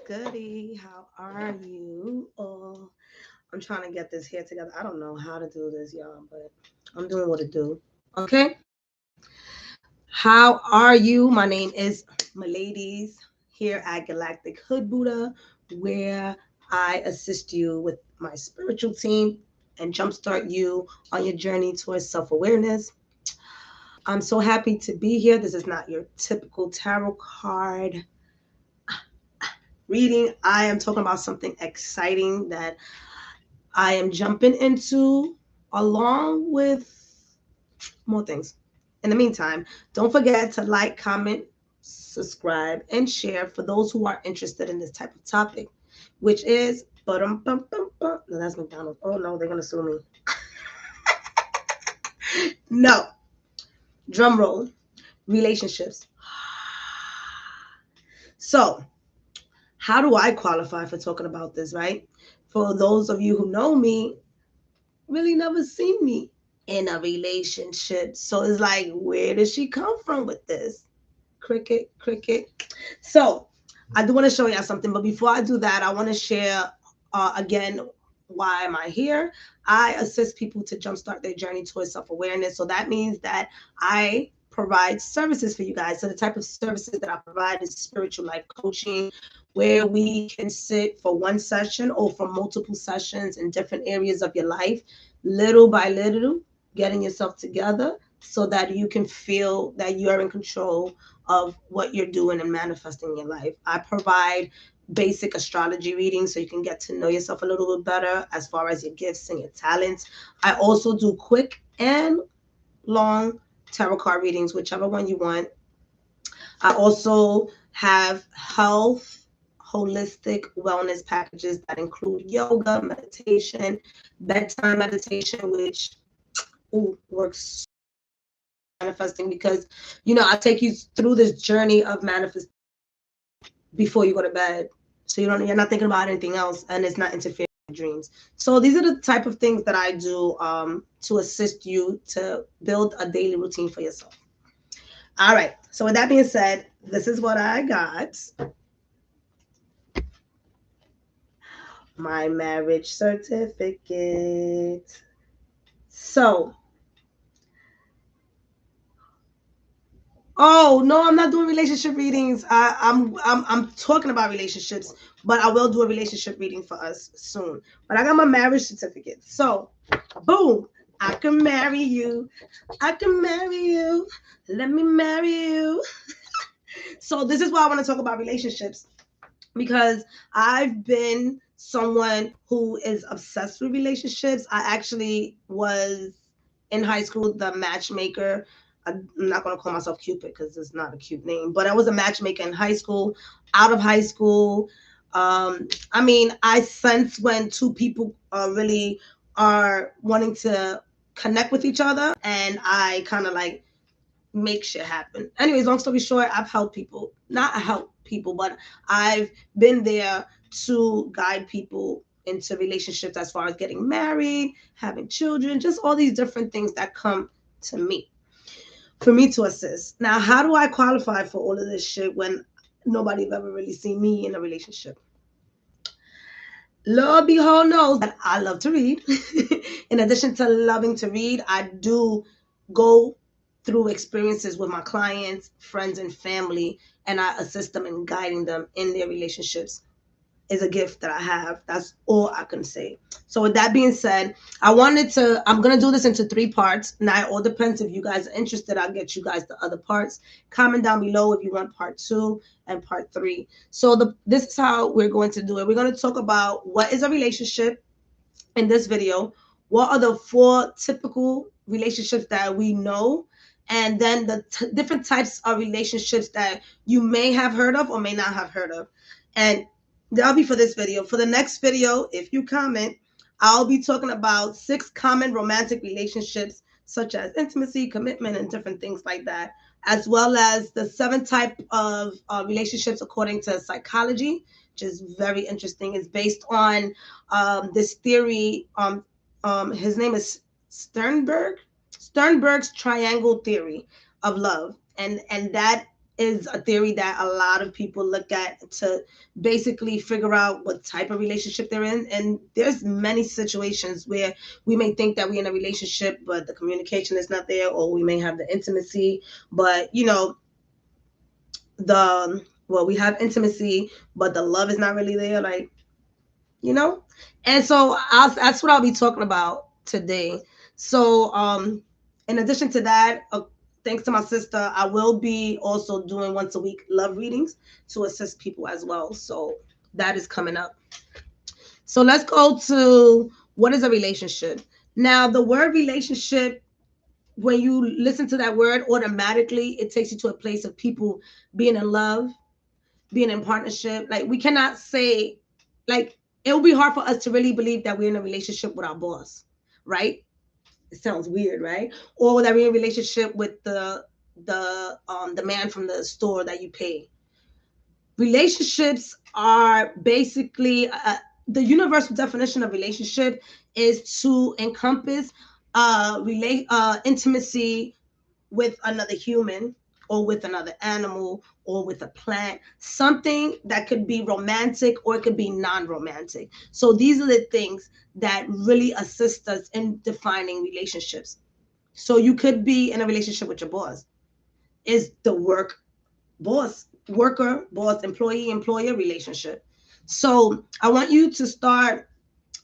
goody? How are you? Oh, I'm trying to get this hair together. I don't know how to do this, y'all, but I'm doing what it do. Okay. How are you? My name is Miladies here at Galactic Hood Buddha, where I assist you with my spiritual team and jumpstart you on your journey towards self-awareness. I'm so happy to be here. This is not your typical tarot card reading. I am talking about something exciting that I am jumping into along with more things. In the meantime, don't forget to like, comment, subscribe, and share for those who are interested in this type of topic, which is no, that's McDonald's. Oh no, they're gonna sue me. No, drum roll, relationships. So, how do I qualify for talking about this, right? For those of you who know me, really never seen me in a relationship. So it's like, where did she come from with this? Cricket, cricket. So I do want to show y'all something, but before I do that, I want to share again, why am I here? I assist people to jumpstart their journey towards self-awareness. So that means that I provide services for you guys. So the type of services that I provide is spiritual life coaching, where we can sit for one session or for multiple sessions in different areas of your life, little by little, getting yourself together so that you can feel that you are in control of what you're doing and manifesting in your life. I provide basic astrology readings so you can get to know yourself a little bit better as far as your gifts and your talents. I also do quick and long tarot card readings, whichever one you want. I also have health, holistic wellness packages that include yoga, meditation, bedtime meditation, which works manifesting because I take you through this journey of manifesting before you go to bed, so you're not thinking about anything else and it's not interfering with your dreams. So these are the type of things that I do to assist you to build a daily routine for yourself. All right, so with that being said, this is what I got. My marriage certificate. So, oh no, I'm not doing relationship readings. I'm talking about relationships, but I will do a relationship reading for us soon. But I got my marriage certificate. So, boom, I can marry you. I can marry you. Let me marry you. So this is why I want to talk about relationships, because I've been someone who is obsessed with relationships. I actually was in high school the matchmaker. I'm not going to call myself Cupid because it's not a cute name, but I was a matchmaker in high school, out of high school. I mean, I sense when two people really are wanting to connect with each other, and I kind of like make shit happen. Anyways, long story short, I've helped people, not help people, but I've been there to guide people into relationships as far as getting married, having children, just all these different things that come to me for me to assist. Now, how do I qualify for all of this shit when nobody's ever really seen me in a relationship? Lord behold knows that I love to read. In addition to loving to read, I do go through experiences with my clients, friends, and family, and I assist them in guiding them in their relationships. Is a gift that I have. That's all I can say. So with that being said, I'm going to do this into 3 parts. Now it all depends. If you guys are interested, I'll get you guys the other parts. Comment down below if you want part 2 and part 3. So this is how we're going to do it. We're going to talk about what is a relationship in this video. What are the 4 typical relationships that we know? And then the different types of relationships that you may have heard of or may not have heard of. And that'll be for this video. For the next video, if you comment, I'll be talking about 6 common romantic relationships, such as intimacy, commitment, and different things like that, as well as the 7 type of relationships according to psychology, which is very interesting. It's based on this theory. His name is Sternberg's triangle theory of love, and that is a theory that a lot of people look at to basically figure out what type of relationship they're in. And there's many situations where we may think that we're in a relationship, but the communication is not there, or we may have the intimacy, but we have intimacy, but the love is not really there, like, And so that's what I'll be talking about today. So in addition to that, thanks to my sister, I will be also doing once a week love readings to assist people as well. So that is coming up. So let's go to what is a relationship. Now, the word relationship, when you listen to that word, automatically it takes you to a place of people being in love, being in partnership. Like, we cannot say, like, it will be hard for us to really believe that we're in a relationship with our boss, right? It sounds weird, right? Or that we're in a relationship with the man from the store that you pay. Relationships are basically the universal definition of relationship is to encompass intimacy with another human, or with another animal, or with a plant, something that could be romantic or it could be non-romantic. So these are the things that really assist us in defining relationships. So you could be in a relationship with your boss. Is the worker, boss, employee, employer relationship. So I want you to start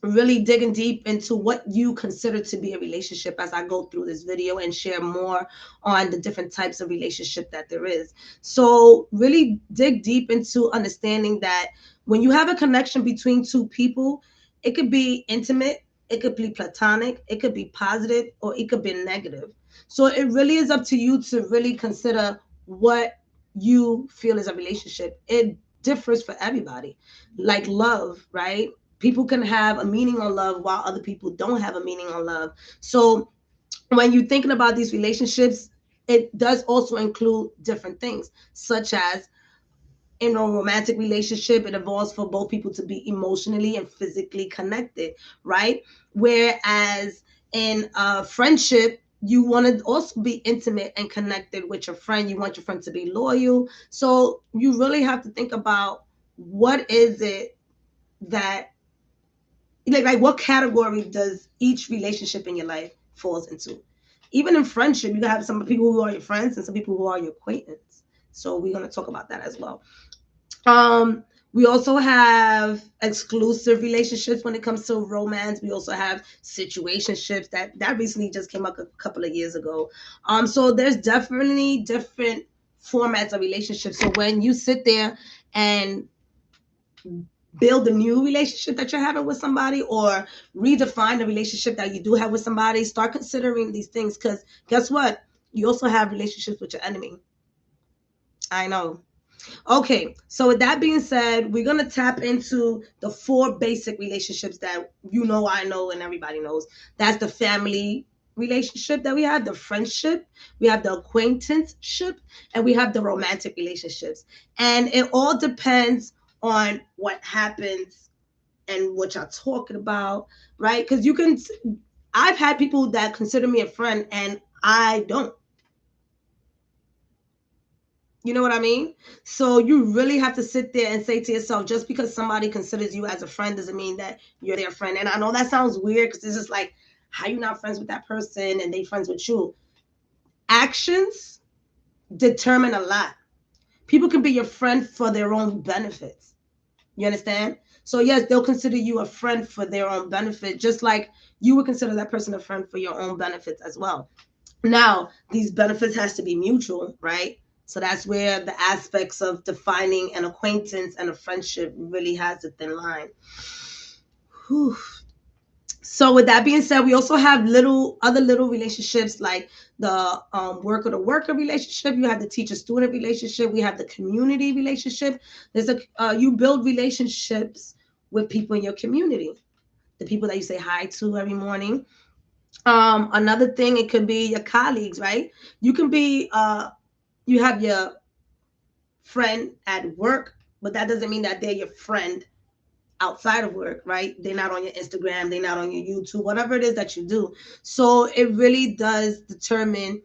really digging deep into what you consider to be a relationship as I go through this video and share more on the different types of relationship that there is. So really dig deep into understanding that when you have a connection between two people, it could be intimate, it could be platonic, it could be positive, or it could be negative. So it really is up to you to really consider what you feel is a relationship. It differs for everybody. Like love, right? People can have a meaning on love while other people don't have a meaning on love. So when you're thinking about these relationships, it does also include different things, such as in a romantic relationship, it involves for both people to be emotionally and physically connected, right? Whereas in a friendship, you want to also be intimate and connected with your friend. You want your friend to be loyal. So you really have to think about what is it that, like what category does each relationship in your life falls into? Even in friendship, you have some people who are your friends and some people who are your acquaintance. So we're going to talk about that as well. We also have exclusive relationships when it comes to romance. We also have situationships that recently just came up a couple of years ago. So there's definitely different formats of relationships. So when you sit there and build a new relationship that you're having with somebody, or redefine the relationship that you do have with somebody, start considering these things, because guess what? You also have relationships with your enemy. I know. Okay, so with that being said, we're going to tap into the 4 basic relationships that I know, and everybody knows. That's the family relationship that we have, the friendship, we have the acquaintanceship, and we have the romantic relationships. And it all depends on what happens and what y'all talking about, right? Because I've had people that consider me a friend and I don't. You know what I mean? So you really have to sit there and say to yourself, just because somebody considers you as a friend doesn't mean that you're their friend. And I know that sounds weird, because it's just like, how you not friends with that person and they friends with you? Actions determine a lot. People can be your friend for their own benefits. You understand? So yes, they'll consider you a friend for their own benefit, just like you would consider that person a friend for your own benefits as well. Now, these benefits has to be mutual, right? So that's where the aspects of defining an acquaintance and a friendship really has a thin line. Whew. So with that being said, we also have other little relationships, like the worker to worker relationship. You have the teacher student relationship. We have the community relationship. You build relationships with people in your community, the people that you say hi to every morning. Another thing, it could be your colleagues, right? You can be you have your friend at work, but that doesn't mean that they're your friend outside of work, right? They're not on your Instagram, they're not on your YouTube, whatever it is that you do. So it really does determine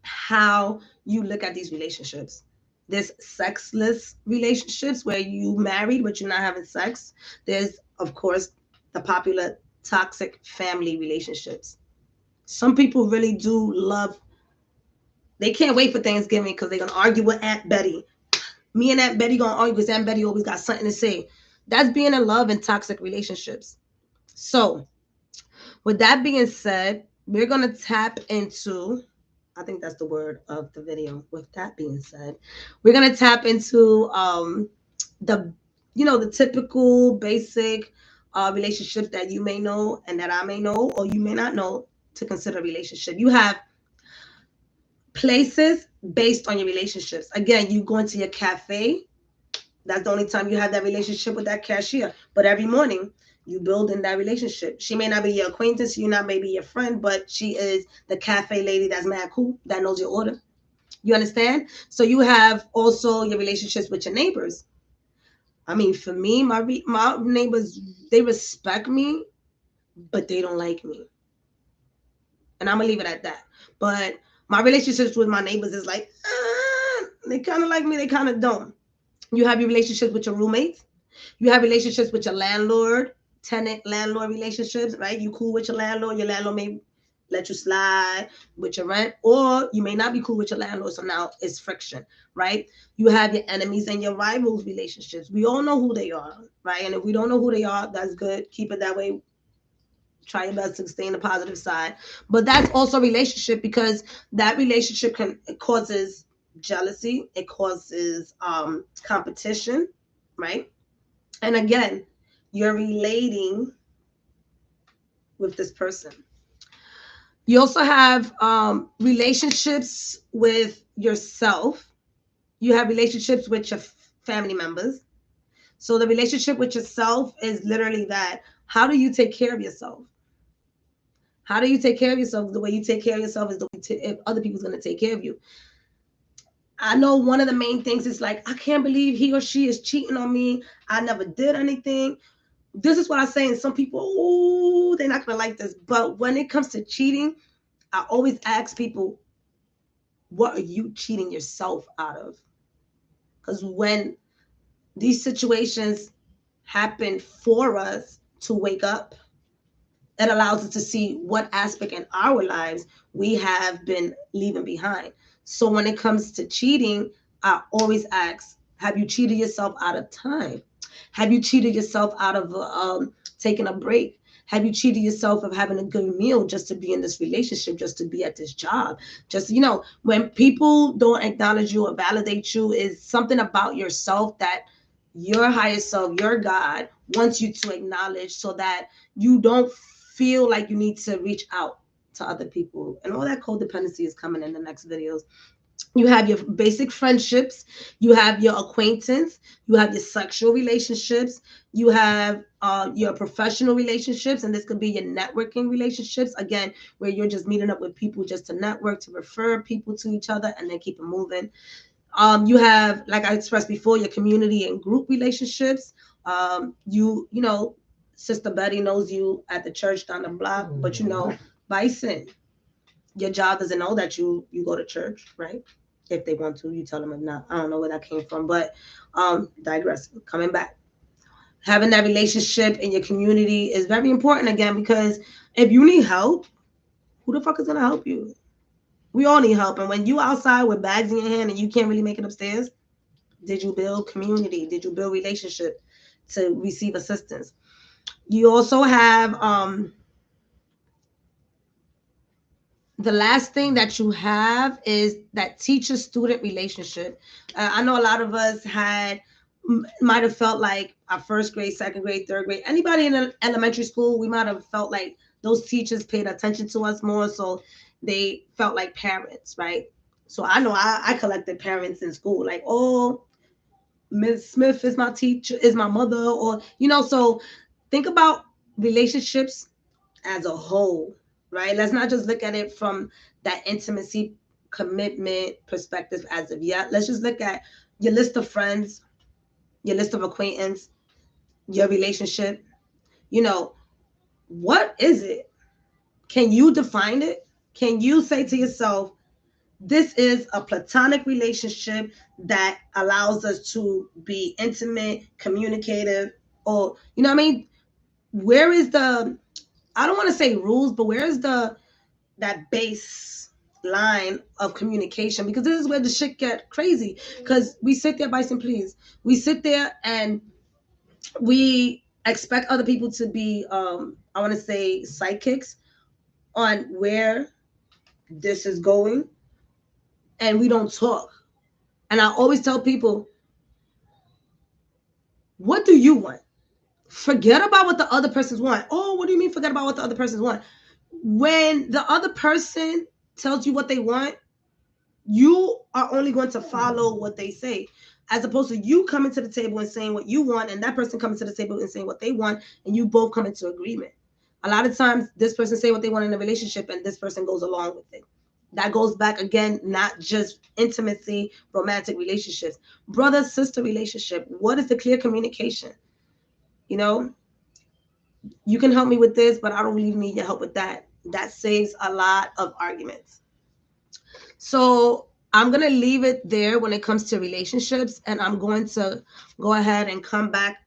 how you look at these relationships. There's sexless relationships where you married but you're not having sex. There's, of course, the popular toxic family relationships. Some people really do love, they can't wait for Thanksgiving because they're going to argue with Aunt Betty. Me and Aunt Betty going to argue because Aunt Betty always got something to say. That's being in love in toxic relationships. So, with that being said, we're going to tap into, I think that's the word of the video. With that being said, we're going to tap into the, the typical basic relationships that you may know and that I may know or you may not know to consider a relationship. You have places based on your relationships. Again, you go into your cafe. That's the only time you have that relationship with that cashier. But every morning, you build in that relationship. She may not be your acquaintance, you not maybe your friend, but she is the cafe lady that's mad cool, that knows your order. You understand? So you have also your relationships with your neighbors. I mean, for me, my neighbors, they respect me, but they don't like me. And I'm going to leave it at that. But my relationships with my neighbors is like, they kind of like me, they kind of don't. You have your relationships with your roommates. You have relationships with your landlord, tenant-landlord relationships, right? You cool with your landlord may let you slide with your rent, or you may not be cool with your landlord, so now it's friction, right? You have your enemies and your rivals relationships. We all know who they are, right? And if we don't know who they are, that's good. Keep it that way. Try your best to stay in the positive side. But that's also a relationship, because that relationship causes jealousy. It causes competition, right? And again, you're relating with this person. You also have relationships with yourself. You have relationships with your family members. So the relationship with yourself is literally that. How do you take care of yourself? How do you take care of yourself? The way you take care of yourself is the way if other people's going to take care of you. I know one of the main things is like, I can't believe he or she is cheating on me. I never did anything. This is what I'm saying. Some people, oh, they're not going to like this. But when it comes to cheating, I always ask people, what are you cheating yourself out of? Because when these situations happen for us to wake up, it allows us to see what aspect in our lives we have been leaving behind. So when it comes to cheating, I always ask, have you cheated yourself out of time? Have you cheated yourself out of taking a break? Have you cheated yourself of having a good meal just to be in this relationship, just to be at this job? Just, when people don't acknowledge you or validate you, is something about yourself that your higher self, your God, wants you to acknowledge, so that you don't feel like you need to reach out to other people. And all that codependency is coming in the next videos. You have your basic friendships, you have your acquaintance, you have your sexual relationships, you have your professional relationships, and this could be your networking relationships, again, where you're just meeting up with people just to network, to refer people to each other, and then keep it moving. You have, like I expressed before, your community and group relationships. You know, Sister Betty knows you at the church down the block, but Bison, your job doesn't know that you go to church, right? If they want to, you tell them. If not, I don't know where that came from, but digress. Coming back, having that relationship in your community is very important, again, because if you need help, who the fuck is gonna help you? We all need help, and when you outside with bags in your hand and you can't really make it upstairs, did you build community? Did you build relationship to receive assistance? You also have the last thing that you have is that teacher-student relationship. I know a lot of us might have felt like our first grade, second grade, third grade, anybody in elementary school, we might have felt like those teachers paid attention to us more, so they felt like parents, right? So I know I collected parents in school, like, oh, Ms. Smith is my teacher, is my mother, or, so think about relationships as a whole, right? Let's not just look at it from that intimacy, commitment perspective as of yet. Let's just look at your list of friends, your list of acquaintance, your relationship. What is it? Can you define it? Can you say to yourself, This is a platonic relationship that allows us to be intimate, communicative, or, you know what I mean? Where is the, I don't want to say rules, but where is that base line of communication? Because this is where the shit get crazy. Because we sit there, Bison, please. We sit there and we expect other people to be, I want to say, psychics on where this is going, and we don't talk. And I always tell people, what do you want? Forget about what the other person's want. Oh, what do you mean forget about what the other person's want? When the other person tells you what they want, you are only going to follow what they say, as opposed to you coming to the table and saying what you want, and that person coming to the table and saying what they want, and you both come into agreement. A lot of times this person say what they want in a relationship and this person goes along with it. That goes back again, not just intimacy, romantic relationships, brother sister relationship. What is the clear communication? You know, you can help me with this, but I don't really need your help with that. That saves a lot of arguments. So I'm going to leave it there when it comes to relationships, and I'm going to go ahead and come back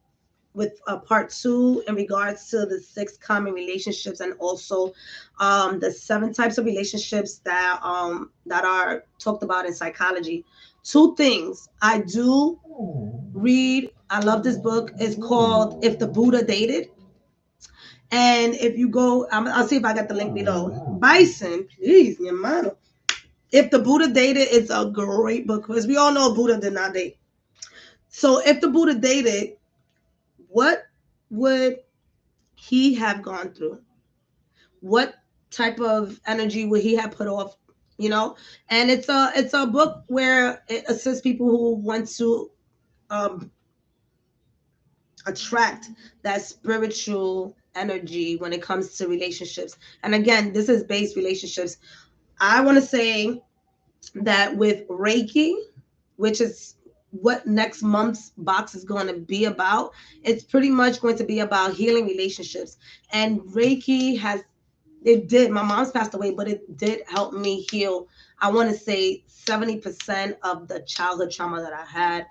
with a part 2 in regards to the 6 common relationships, and also the 7 types of relationships that are talked about in psychology. 2 things I do read. I love this book. It's called If the Buddha Dated. And if you go, I'll see if I got the link below. Bison, please, mi hermano. If the Buddha Dated, it's a great book, because we all know Buddha did not date. So if the Buddha dated, what would he have gone through? What type of energy would he have put off? You know, and it's a book where it assists people who want to um, attract that spiritual energy when it comes to relationships. And again, this is base relationships. I want to say that with Reiki, which is what next month's box is going to be about, it's pretty much going to be about healing relationships. And Reiki my mom's passed away, but it did help me heal, I want to say 70% of the childhood trauma that I had,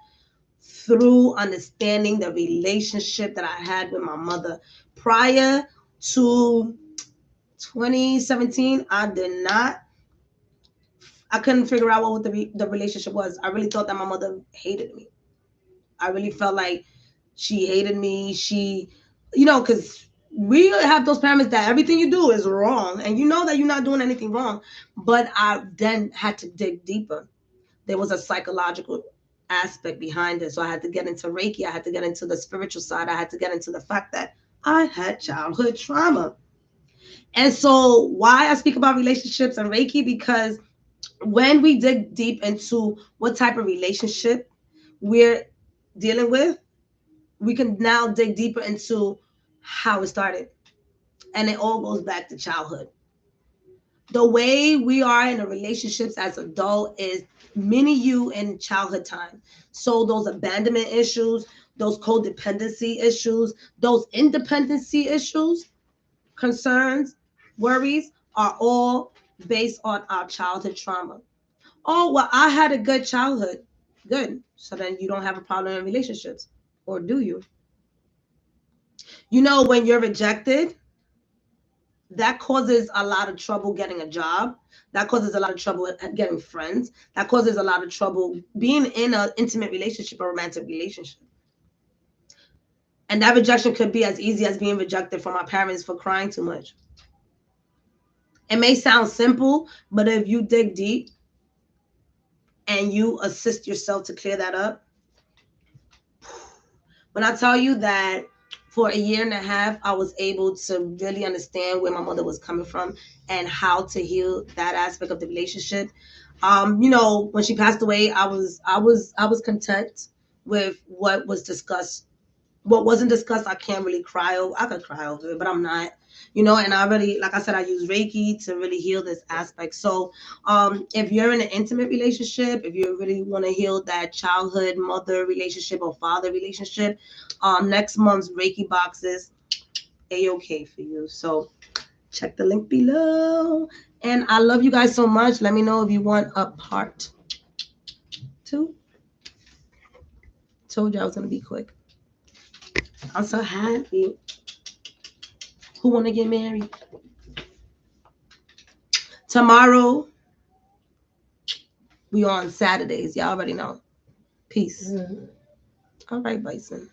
through understanding the relationship that I had with my mother. Prior to 2017, I couldn't figure out what the relationship was. I really thought that my mother hated me. I really felt like she hated me. She, because we have those parents that everything you do is wrong, and you know that you're not doing anything wrong. But I then had to dig deeper. There was a psychological aspect behind it. So I had to get into Reiki. I had to get into the spiritual side. I had to get into the fact that I had childhood trauma. And so why I speak about relationships and Reiki, because when we dig deep into what type of relationship we're dealing with, we can now dig deeper into how it started. And it all goes back to childhood. The way we are in the relationships as adult is mini you in childhood time. So those abandonment issues, those codependency issues, those independency issues, concerns, worries are all based on our childhood trauma. Oh, well, I had a good childhood. Good. So then you don't have a problem in relationships. Or do you? You know, when you're rejected, that causes a lot of trouble getting a job. That causes a lot of trouble getting friends. That causes a lot of trouble being in an intimate relationship or romantic relationship. And that rejection could be as easy as being rejected from our parents for crying too much. It may sound simple, but if you dig deep and you assist yourself to clear that up, when I tell you that for a year and a half, I was able to really understand where my mother was coming from and how to heal that aspect of the relationship. When she passed away, I was content with what was discussed. What wasn't discussed, I can't really cry over. I could cry over it, but I'm not. And I really, like I said, I use Reiki to really heal this aspect. So if you're in an intimate relationship, if you really want to heal that childhood mother relationship or father relationship, next month's Reiki box is A-okay for you. So check the link below. And I love you guys so much. Let me know if you want a part 2. Told you I was gonna be quick. I'm so happy. Who wanna get married? Tomorrow, we on Saturdays. Y'all already know. Peace. All right, Bison.